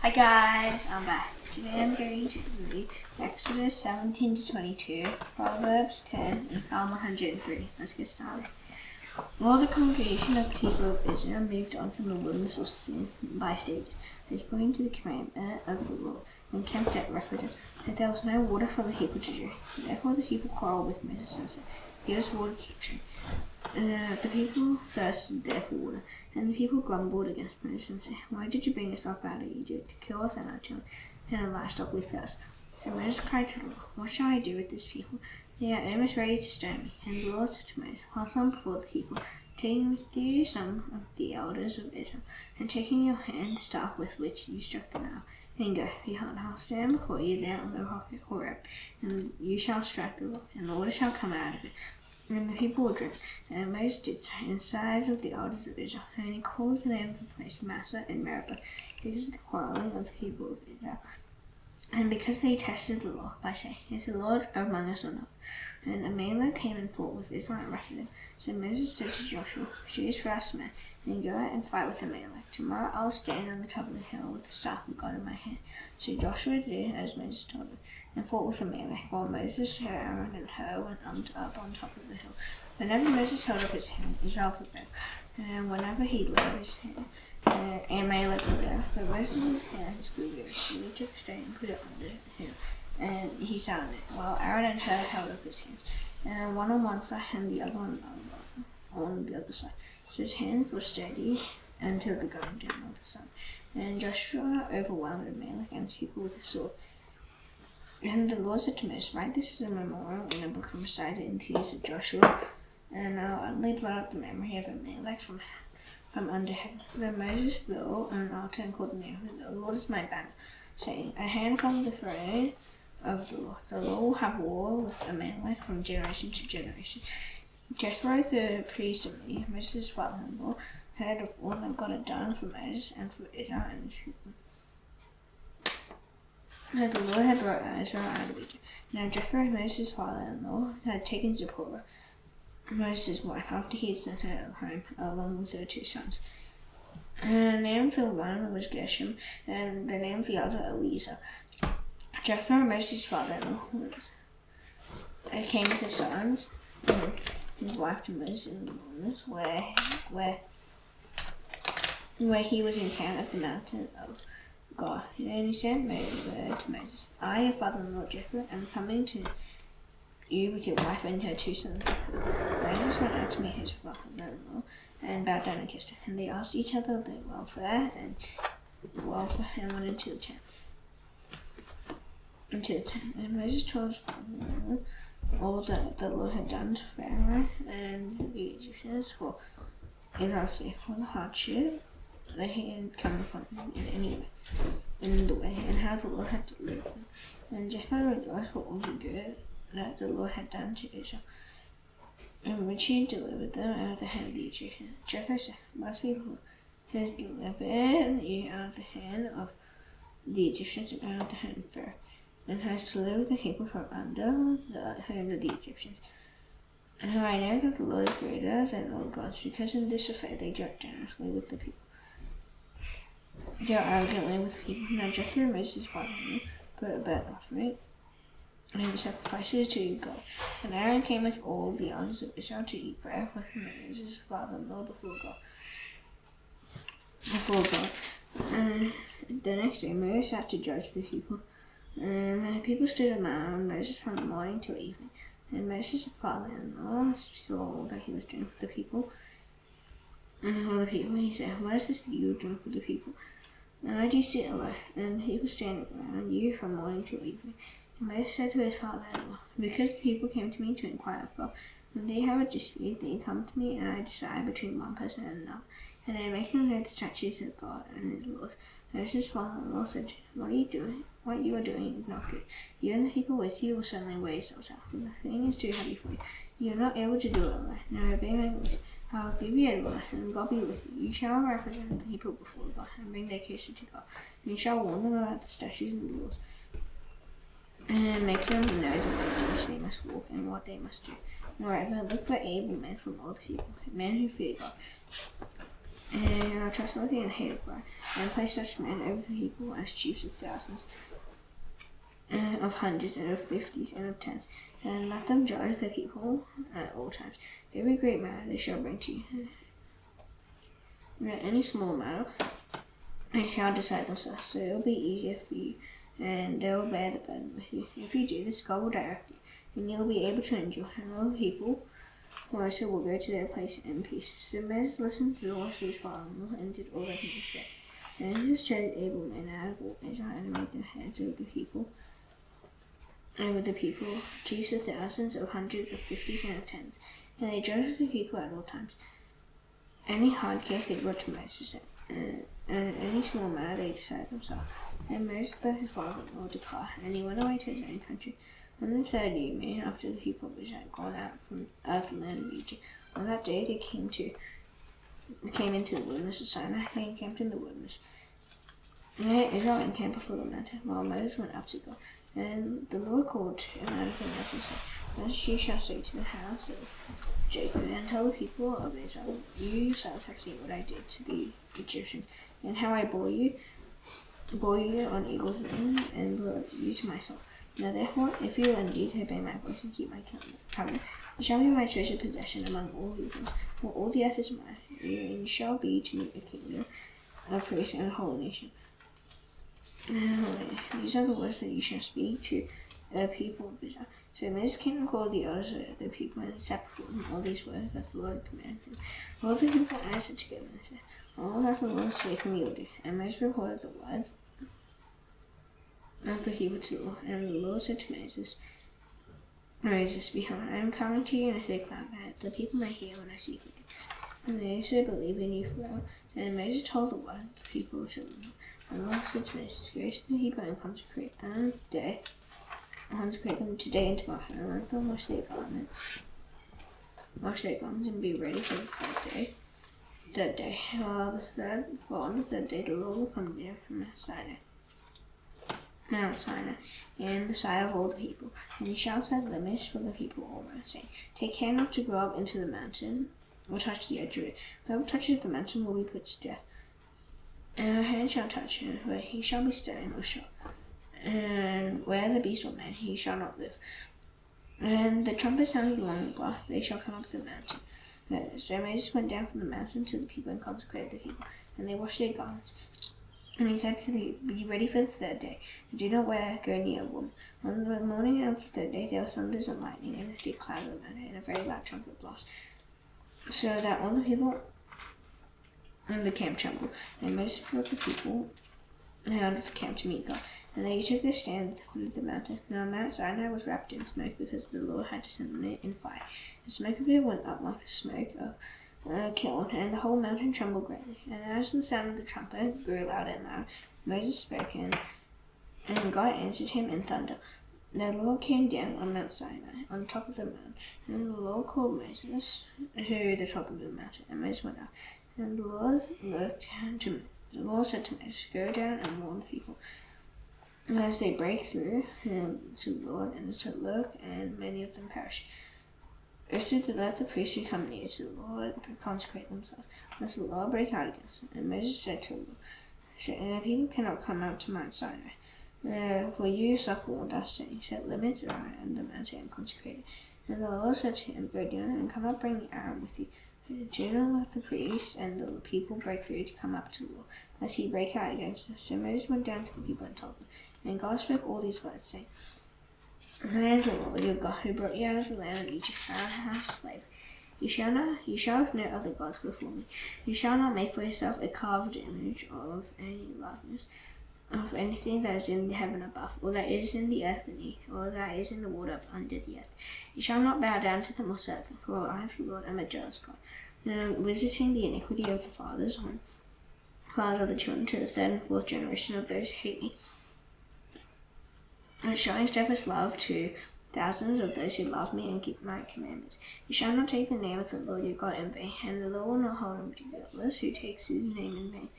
Hi guys, I'm back. Today I'm going to read Exodus 17 to 22, Proverbs 10, and Psalm 103. Let's get started. All the congregation of the people of Israel moved on from the wilderness of Sin by stages, according to the commandment of the Lord, and camped at Rephidim. And there was no water for the people to drink. Therefore the people quarreled with Moses and said, "Give us water to drink." The people thirsted there for water, and the people grumbled against Moses and said, "Why did you bring us up out of Egypt to kill us and our children and our livestock with thirst?" So Moses cried to the Lord, "What shall I do with this people? They are almost ready to stone me." And the Lord said to Moses, "Pass on before the people, taking with you some of the elders of Israel, and taking in your hand the staff with which you struck the Nile. Then go, behold, I'll stand before you there on the rock at Horeb, and you shall strike the rock, and water shall come out of it, and the people will drink." And Moses did so in sight of the elders of Israel, and he called the name of the place Massa and Meribah, because of the quarreling of the people of Israel, and because they tested the Lord by saying, "Is the Lord among us or not?" And Amalek came and fought with Israel and Rephidim. So Moses said to Joshua, "Choose for us men, and go out and fight with Amalek. Tomorrow I will stand on the top of the hill with the staff of God in my hand." So Joshua did as Moses told him, and fought with Amalek, while Moses, Aaron, and Hur went up on top of the hill. Whenever Moses held up his hand, Israel prevailed, and whenever he lowered his hand, Amalek prevailed. But Moses' hands grew weary, so he took a stone and put it under him, and he sat on it, while Aaron and Hur held up his hands, and one on one side and the other on the other side. So his hands were steady until the going down of the sun. And Joshua overwhelmed Amalek and his people with a sword. And the Lord said to Moses, "Write this as a memorial in a book and recite it in the ears of Joshua, and I'll utterly blot out the memory of Amalek from under heaven." Then Moses built an altar and called the name of the Lord is my banner, saying, "A hand from the throne of the Lord. The Lord will have war with Amalek from generation to generation." Jethro, the priest of Midian, Moses' father-in-law, heard of all that God had done for Moses and for Israel and his people. And the Lord had brought Israel out of Egypt. Now Jethro, Moses' father-in-law, had taken Zipporah, Moses' wife, after he had sent her home, along with her 2 sons. And the name of the one was Gershom, and the name of the other Eliezer. Jethro, Moses' father-in-law, came with his sons and his wife to Moses in the wilderness, where he was encamped at the mountain of God. And he sent word to Moses, "I, your father-in-law Jethro, am coming to you with your wife and her 2 sons." Moses went out to meet his father-in-law and bowed down and kissed him. And they asked each other their welfare and went into the tent. And Moses told his father-in-law all that the Lord had done to Pharaoh and the Egyptians for Israel's sake, for the hardship that he had come upon them in the way, and how the Lord had delivered them. And Jethro rejoiced for all the good that the Lord had done to Israel, in which he delivered them out of the hand of the Egyptians. Jethro said, "Blessed be the Lord, who has delivered you out of the hand of the Egyptians and out of the hand of Pharaoh, and has delivered the people from under the hand of the Egyptians. And I know that the Lord is greater than all gods, because in this affair they dealt generously with the people. Dealt arrogantly with the people." Now Jethro, Moses' father-in-law, put a burnt offering and sacrifices to God. And Aaron came with all the elders of Israel to eat bread with Moses' father-in-law before God. And the next day Moses had to judge the people. And the people stood around Moses from the morning till evening. And Moses' father-in-law saw all that he was doing for the people. And all the people, he said, "What is this that you are doing for the people? And why do you sit alone? And the people stand around you from morning till evening." And Moses said to his father-in-law, "Because the people came to me to inquire of God. When they have a dispute, they come to me, and I decide between one person and another. And I make them know the statutes of God and his laws." Moses' father-in-law said to him, "What are you doing? What you are doing is not good. You and the people with you will suddenly wear yourselves out, and the thing is too heavy for you. You are not able to do it alone. Now obey my word. I will give you advice, and God be with you. You shall represent the people before God, and bring their cases to God. And you shall warn them about the statutes and the laws, and make them know the way in which they must walk and what they must do. Moreover, look for able men from all the people, men who fear God, and are trustworthy and hated by, and place such men over the people as chiefs of thousands, of hundreds, and of fifties, and of tens, and let them judge the people at all times. Every great matter they shall bring to you, and any small matter they shall decide themselves, so it will be easier for you, and they will bear the burden with you. If you do this, God will direct you, and you will be able to endure, and all the people also will go to their place in peace. So Moses listened to the voice of his father-in-law and did all that he said. And Moses chose able men out of all Israel and made them heads over the people, chiefs of thousands, of hundreds, of fifties, and of tens. And they judged the people at all times. Any hard case they brought to Moses, and any small matter they decided themselves. And Moses let his father-in-law depart, and he went away to his own country. On the third year, after the people of Israel had gone out of the land of Egypt, on that day they came into the wilderness of Sinai. They encamped in the wilderness. And there Israel encamped before the mountain, while Moses went up to God. And the Lord called him out of the mountain and said, "Thus you shall say to the house of Jacob, and tell the people of Israel, you yourselves have seen what I did to the Egyptians, and how I bore you on eagle's wings, and brought you to myself. Now therefore, if you will indeed obey my voice and keep my covenant, you shall be my treasured possession among all heathens, for all the earth is mine, and you shall be to me a kingdom, a priest, and a holy nation. These are the words that you shall speak to the people of Israel." So Moses came and called the elders of the people, and set before them all these words that the Lord commanded them. All the people answered together and said, "All that the Lord spake, we will do." And Moses reported the words of the people to the Lord. And the Lord said to Moses, "Behold, I am coming to you in a thick cloud, that the people may hear when I speak with you, and they also believe in you forever." And Moses told the word of the people to the Lord. And the Lord said to Moses, "Go to the people and consecrate them today and tomorrow, and let them wash their garments, and be ready for the third day. For on the third day the Lord will come down from Mount Sinai, and the sight of all the people, and he shall set limits for the people all around, saying, Take care not to go up into the mountain, or touch the edge of it. Whoever touches the mountain will be put to death. And a hand shall touch him, but he shall be stoned or shot. And where the beast or man, he shall not live. And the trumpet sounded along the blast, they shall come up the mountain. So Moses went down from the mountain to the people and consecrated the people, and they washed their garments. And he said to the people, "Be ready for the third day, and do not go near a woman." On the morning of the third day there were thunders and lightning, and a thick cloud of the mountain, and a very loud trumpet blast, so that all the people in the camp trembled. And Moses brought the people out of the camp to meet God, and they took their stand at the foot of the mountain. Now Mount Sinai was wrapped in smoke, because the Lord had descended on it in fire. The smoke of it went up like the smoke of a kiln, and the whole mountain trembled greatly. And as the sound of the trumpet grew louder and louder, Moses spoke, and God answered him in thunder. The Lord came down on Mount Sinai, on the top of the mountain, and the Lord called Moses to the top of the mountain, and Moses went up. And the Lord said to Moses, "Go down and warn the people, as they break through to the Lord, and to look, and many of them perish. Also to let the priests who come near to the Lord consecrate themselves, lest the Lord break out against them." And Moses said to the Lord, "People cannot come out to Mount Sinai, for you yourself warned us, saying, Set limits around the mountain and consecrate it." And the Lord said to him, "Go down and come up, bring Aaron with you. Do not let the priests and the people break through to come up to the Lord, lest he break out against them." So Moses went down to the people and told them. And God spoke all these words, saying, "I am the Lord your God, who brought you out of the land of Egypt, out of the house of slavery. You shall have no other gods before me. You shall not make for yourself a carved image of any likeness of anything that is in the heaven above, or that is in the earth beneath, or that is in the water under the earth. You shall not bow down to them or serve them, for I, the Lord, am a jealous God, visiting the iniquity of the fathers of the children to the third and fourth generation of those who hate me, and showing steadfast love to thousands of those who love me and keep my commandments. You shall not take the name of the Lord your God in vain, and the Lord will not hold him guiltless who takes his name in vain.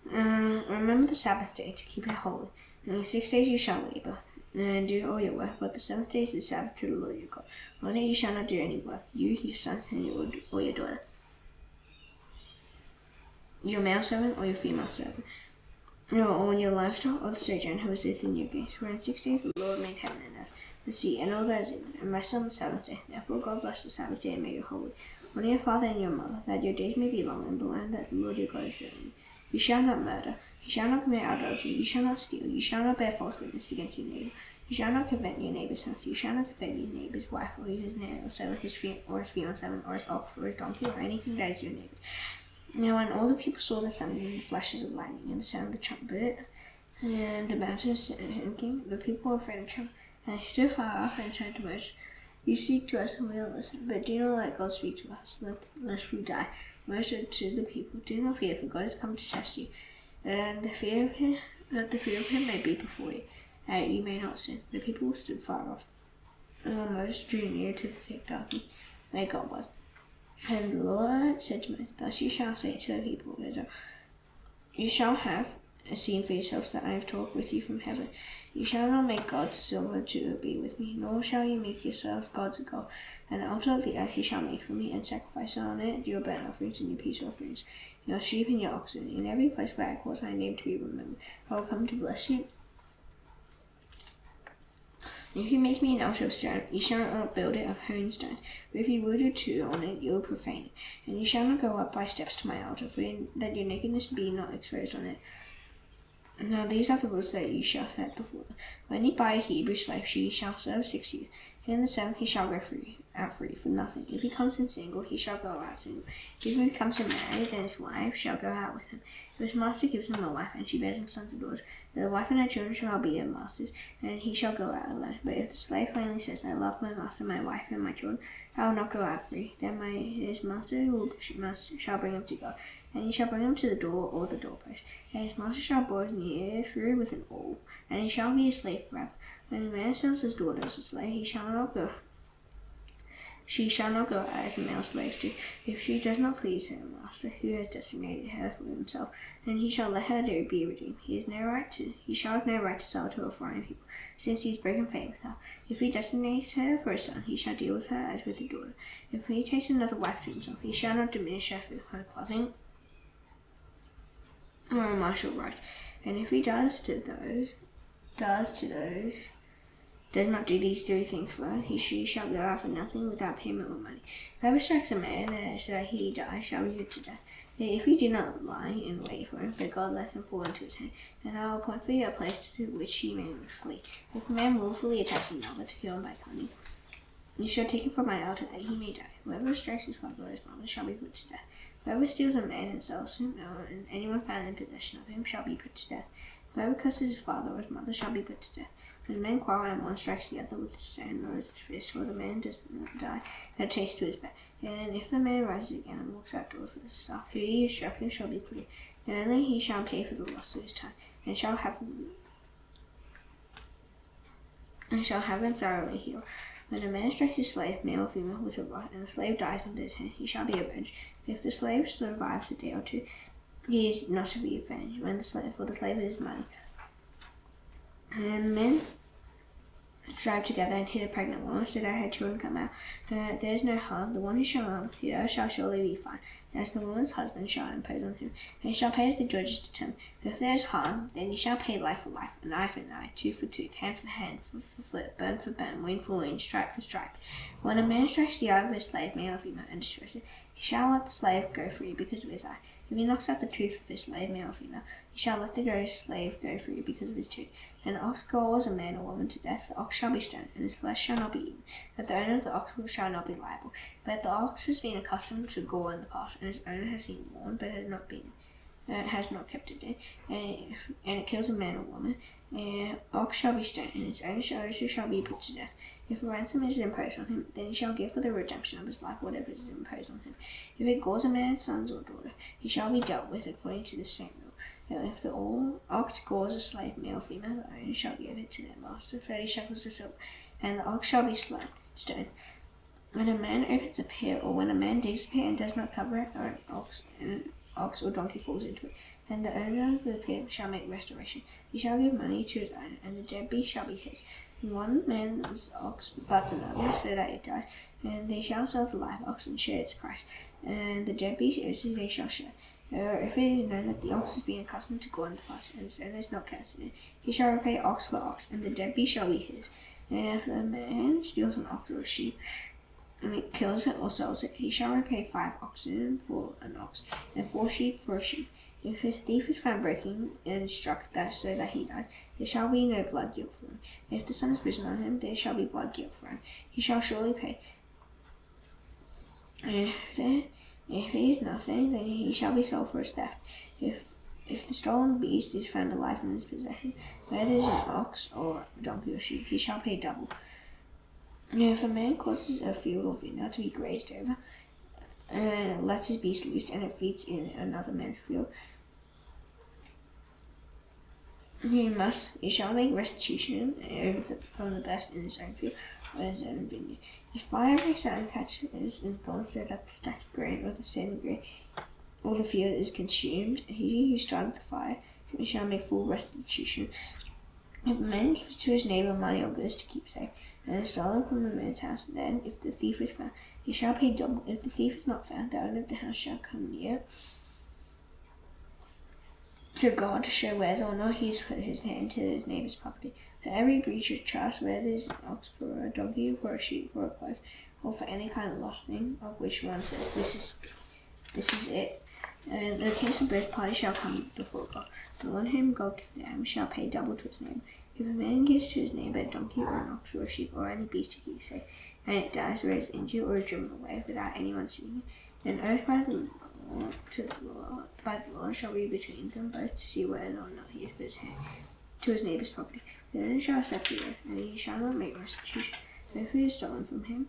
Remember the Sabbath day to keep it holy. 6 days you shall labor and do all your work, but the seventh day is the Sabbath to the Lord your God. On it you shall not do any work, you, your son, and your daughter. your male servant or your female servant, or your livestock or the sojourner who is within your gates. For in 6 days the Lord made heaven and earth, the sea, and all that is in them, and rested on the seventh day. Therefore God blessed the Sabbath day and made it holy. Honor your father and your mother, that your days may be long in the land that the Lord your God is giving you. You shall not murder. You shall not commit adultery. You shall not steal. You shall not bear false witness against your neighbor. You shall not covet your neighbor's house. You shall not covet your neighbor's wife, or his male servant, his female servant, or his ox, or his donkey, or anything that is your neighbor's. Now when all the people saw the thunder and the flashes of lightning and the sound of the trumpet and the mountains shaking, the people were afraid and trembled. And they stood far off and said to Moses, "You speak to us and we will listen, but do not let God speak to us, lest we die." Moses said to the people, "Do not fear, for God has come to test you, that the fear of him may be before you, that you may not sin." The people stood far off. And Moses drew near to the thick darkness where God was. And the Lord said to Moses, "Thus you shall say to the people of Israel, you shall have a scene for yourselves that I have talked with you from heaven. You shall not make gods of silver to be with me, nor shall you make yourselves gods of gold. An altar of the earth you shall make for me, and sacrifice on it your burnt offerings and your peace offerings, your sheep and your oxen. In every place where I cause my name to be remembered, I will come to bless you. If you make me an altar of stone, you shall not build it of hewn stones. But if you would do two on it, you will profane it. And you shall not go up by steps to my altar, for that your nakedness be not exposed on it. Now these are the rules that you shall set before them. When you buy a Hebrew slave, she shall serve 6 years. And in the 7th he shall go out free for nothing. If he comes in single, he shall go out single. If he comes in married, then his wife shall go out with him. If his master gives him a wife, and she bears him sons and daughters, then the wife and her children shall be her master's, and he shall go out alone. But if the slave plainly says, "I love my master, my wife, and my children, I will not go out free," then his master shall bring him to God, and he shall bring him to the door or the doorpost. And his master shall bore his near through with an awl, and he shall be a slave forever. When a man sells his daughter as a slave, she shall not go out as the male slaves do. If she does not please her master, who has designated her for himself, then he shall let her be redeemed. He shall have no right to sell her to a foreign people, since he has broken faith with her. If he designates her for a son, he shall deal with her as with a daughter. If he takes another wife to himself, he shall not diminish her for her clothing or martial rights. And if he does not do these 3 things for her, she shall go out for nothing without payment or money. Whoever strikes a man so that he die shall be put to death. If he do not lie in wait for him, but God lets him fall into his hand, and I will appoint for you a place to which he may flee. If a man willfully attacks another to kill him by cunning, you shall take him from my altar that he may die. Whoever strikes his father or his mother shall be put to death. Whoever steals a man and sells him, and anyone found in possession of him shall be put to death. Whoever curses his father or his mother shall be put to death. When a man quarrels and one strikes the other with a stone or his fist, or the man does not die, and takes to his bed. And if the man rises again and walks outdoors with a staff, who he is stricken shall be clean. And only he shall pay for the loss of his time, and shall have him thoroughly healed. When a man strikes his slave, male or female, with a rod, and the slave dies under his hand, he shall be avenged. If the slave survives a day or 2, he is not to be avenged, for the slave is his money. And the men strive together and hit a pregnant woman, so that her children come out. There is no harm. The one who shall hit her shall surely be fined, as the woman's husband shall impose on him, and he shall pay as the judges determine. If there is harm, then you shall pay life for life, an eye for an eye, tooth for tooth, hand for hand, foot for foot, burn for burn, wound for wound, stripe for stripe. When a man strikes the eye of his slave, male or female, and destroys it, he shall let the slave go free because of his eye. If he knocks out the tooth of his slave, male or female, he shall let the slave go free because of his tooth. And an ox gores a man or woman to death, the ox shall be stoned, and his flesh shall not be eaten. But the owner of the ox shall not be liable. But if the ox has been accustomed to gore in the past, and his owner has been warned, but has not kept it in, and it kills a man or woman, the ox shall be stoned, and its owner shall be put to death. If a ransom is imposed on him, then he shall give for the redemption of his life whatever is imposed on him. If it gores a man's sons or daughter, he shall be dealt with according to the same rule. If the ox gores a slave, male or female, the owner shall give it to their master, 30 shekels of silver, and the ox shall be stoned. When a man opens a pit, or when a man digs a pit and does not cover it, or an ox or donkey falls into it, then the owner of the pit shall make restoration. He shall give money to his owner, and the dead beast shall be his. And one man's ox butts another, so that it dies, and they shall sell the live ox and share its price, and the dead beast they shall share. If it is known that the ox has been accustomed to go on the pasture, and so is not kept in it, he shall repay ox for ox, and the deadbeat shall be his. And if the man steals an ox or a sheep, and it kills it or sells it, he shall repay 5 oxen for an ox, and 4 sheep for a sheep. If his thief is found breaking and struck so that he dies, there shall be no blood guilt for him. If the sun is risen on him, there shall be blood guilt for him. He shall surely pay. If he is nothing, then he shall be sold for his theft. If the stolen beast is found alive in his possession, whether it is an ox or a donkey or sheep, he shall pay double. If a man causes a field or vineyard to be grazed over, and lets his beast loose and it feeds in another man's field, he shall make restitution from the best in his own field or his own vineyard. If fire breaks out and catches and burns so that the stacked grain or the standing grain or the field is consumed, he who started the fire shall make full restitution. If a man gives to his neighbor money or goods to keep safe, and is stolen from the man's house, then if the thief is found, he shall pay double. If the thief is not found, the owner of the house shall come near to God to show whether or not he has put his hand to his neighbor's property. For every breach of trust, whether it is an ox for a donkey, for a sheep, for a cloak, or for any kind of lost thing, of which one says, this is it, the case of both parties shall come before God. The one whom God condemns shall pay double to his neighbor. If a man gives to his neighbor a donkey or an ox or a sheep or any beast to keep safe, and it dies or is injured or is driven away without anyone seeing it, an oath by the Lord shall be between them both to see whether or not he has put his hand to his neighbor's property. The owner shall accept the oath, and he shall not make restitution. If it is stolen from him,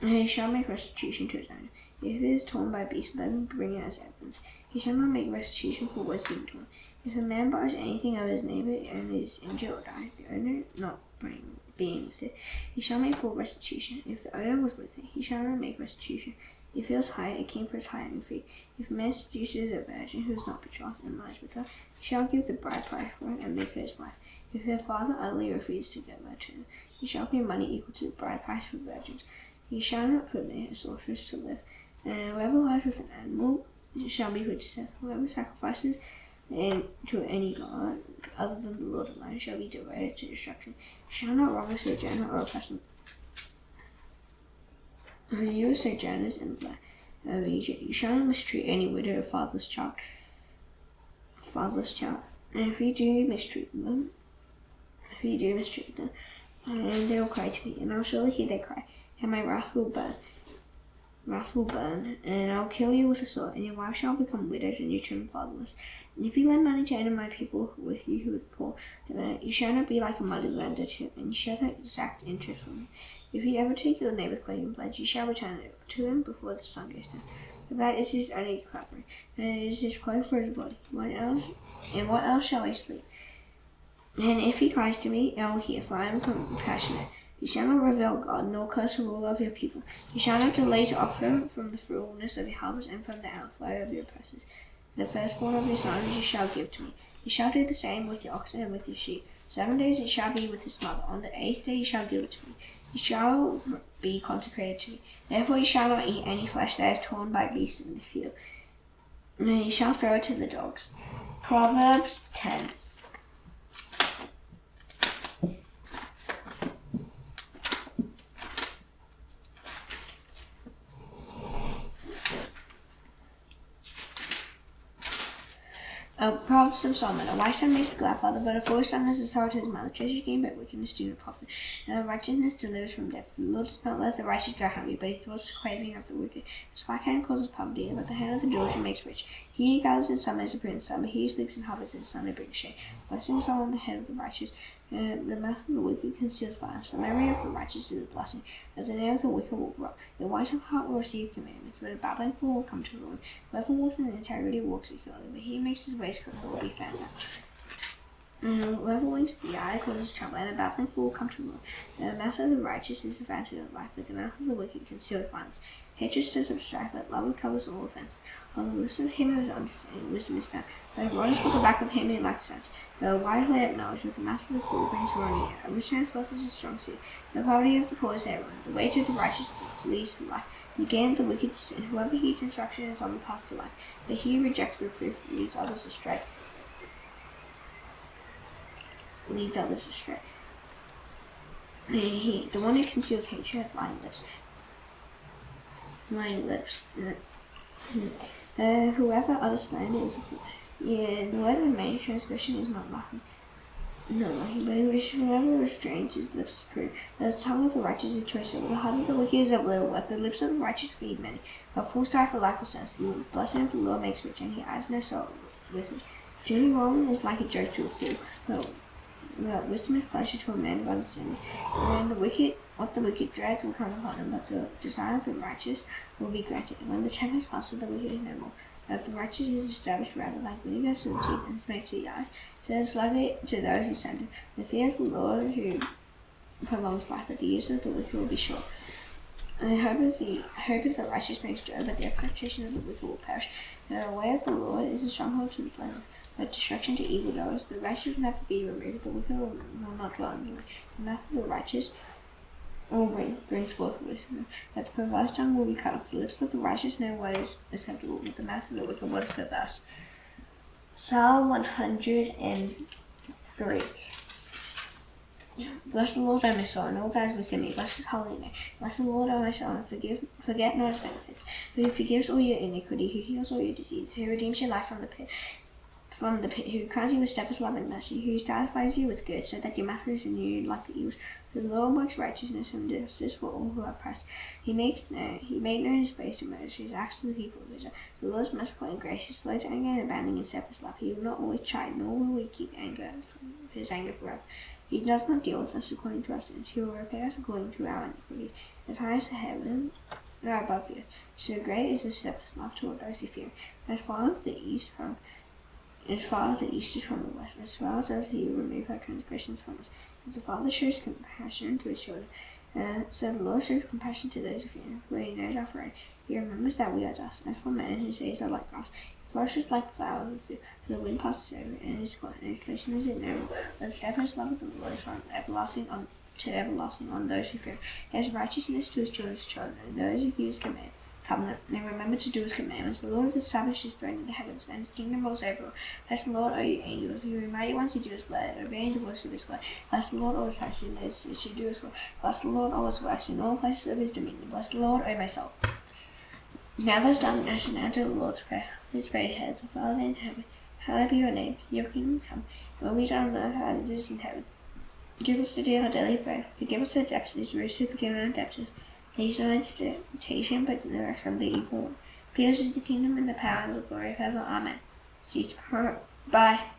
he shall make restitution to his owner. If it is torn by a beast, let him bring it as evidence. He shall not make restitution for what is being torn. If a man buys anything of his neighbor and is injured or dies, the owner not being with it, he shall make full restitution. If the owner was with it, he shall not make restitution. If he was hired, it came for his hire and fee. If a man seduces a virgin who is not betrothed and lies with her, he shall give the bride price for her and make her his wife. If her father utterly refuses to give her to him, he shall pay money equal to the bride price for virgins. He shall not permit a sorceress to live. And whoever lies with an animal shall be put to death. Whoever sacrifices to any god other than the Lord alone shall be devoted to destruction. You shall not wrong a sojourner or a person who you sojourners in the land of Egypt. You shall not mistreat any widow or fatherless child. And if you do mistreat them, and they will cry to me, and I will surely hear their cry, and my wrath will burn, and I will kill you with a sword, and your wife shall become widowed, and your children fatherless. And if you lend money to any of my people with you who is poor, you shall not be like a money lender to him, and you shall not exact interest from him. If you ever take your neighbor's clothing pledge, you shall return it to him before the sun goes down. For that is his only covering, and it is his cloak for his body. What else shall I sleep? And if he cries to me, I will hear, for I am compassionate. You shall not revile God, nor curse the ruler of your people. You shall not delay to offer from the fullness of your harvest and from the outflow of your presses. The firstborn of your sons you shall give to me. You shall do the same with your oxen and with your sheep. 7 days it shall be with his mother. On the 8th day you shall give it to me. You shall be consecrated to me. Therefore you shall not eat any flesh that is torn by beasts in the field. And you shall throw it to the dogs. Proverbs 10. Proverbs of Solomon. A wise son makes a glad father, but a foolish son is a sorrow to his mother. Treasure gained by wickedness do not profit, and righteousness delivers from death. The Lord does not let the righteous go hungry, but he thwarts the craving of the wicked. A slack hand causes poverty, but the hand of the diligent makes rich. He who gathers in summer is a prince, but he who sleeps in harvest is a son of bring shame. Blessings are on the head of the righteous, the mouth of the wicked conceals violence. The memory of the righteous is a blessing, but the name of the wicked will grow. The wise of heart will receive commandments, but a babbling fool will come to ruin. Whoever walks in integrity walks securely, but he who makes his ways crooked will be found out. Whoever winks the eye causes trouble, and a babbling fool will come to ruin. The mouth of the righteous is the fountain of life, but the mouth of the wicked conceals violence. Hatred stirs up strife, but love covers all offense. On the lips of him who is understanding, wisdom is found, but a rod is for the back of him who lacks sense. The wise lay up knowledge, but the mouth of the fool brings ruin. A rich man's wealth is a strong seed. The poverty of the poor is their ruin. The way to the righteous leads to life, Again, the wicked sin. Whoever heeds instruction is on the path to life, but he who rejects reproof leads others astray. The one who conceals hatred has lying lips. Whoever utters slander is a fool. And whoever makes transgression is not laughing. But whoever restrains his lips is true. The tongue of the righteous is choice, the heart of the wicked is of little worth. The lips of the righteous feed many, but fools die for lack of sense. The blessing of the Lord makes rich, and he adds no sorrow with it. Doing wrong is like a joke to a fool, but wisdom is pleasure to a man of understanding. And what the wicked dreads will come upon him, but the desire of the righteous will be granted. When the tempest passes, the wicked is no more. But the righteous is established rather like vinegar to the teeth and smoke to the eyes. So it's lovely to those who send him. The fear of the Lord who prolongs life, but the years of the wicked will be short. And the hope of the righteous brings joy, but the expectation of the wicked will perish. The way of the Lord is a stronghold to the blameless, but destruction to evildoers. The righteous will never be removed, the wicked will not dwell in the land. The mouth of the righteous brings forth wisdom, but the perverse tongue will be cut off. The lips of the righteous know what is acceptable, but the mouth of the wicked what is perverse. Psalm 103. Bless the Lord, O my soul, and all that is within me. Bless his holy name. Bless the Lord, O my soul, and forget not his benefits. Who forgives all your iniquity, who heals all your disease, who redeems your life from the pit, who crowns you with steadfast love and mercy, who satisfies you with good, so that your mouth is renewed like the eagles. The Lord works righteousness and justice for all who are oppressed. He made known his ways to Moses, his acts to the people of Israel. The Lord is merciful and gracious, slow to anger and abounding in steadfast love. He will not always chide, nor will he keep his anger forever. He does not deal with us according to our sins. He will repay us according to our iniquities. As high as the heavens are above the earth, so great is his steadfast love toward those who fear him. As far as the east is from the west, as far does he remove our transgressions from us. As the Father shows compassion to his children, so the Lord shows compassion to those who fear him, for he knows our frame. He remembers that we are dust. As for man, his days are like grass. He flourishes like the flower of the field, for the wind passes over, and his place is innumerable. But the steadfast love of the Lord is from everlasting to everlasting on those who fear him. He has righteousness to his children's children, and those who keep his covenant. And remember to do his commandments. The Lord has established his throne in the heavens, and his kingdom rules over all. Bless the Lord, O you angels, you mighty ones who do his word, obeying the voice of his word. Bless the Lord, all his hosts, and those who do his will. Bless the Lord, all his works, in all places of his dominion. Bless the Lord, O my soul. Now there's done nation now to the Lord's prayer. His prayer heads, Father in heaven, hallowed be your name. Your kingdom come, and will be done on earth as it is in heaven. Give us today our daily bread. Forgive us our debts, as we also forgive our debtors. Lead us not into temptation, but deliver us from the evil one. For yours is the kingdom and the power and the glory forever. Amen. See you tomorrow. Bye.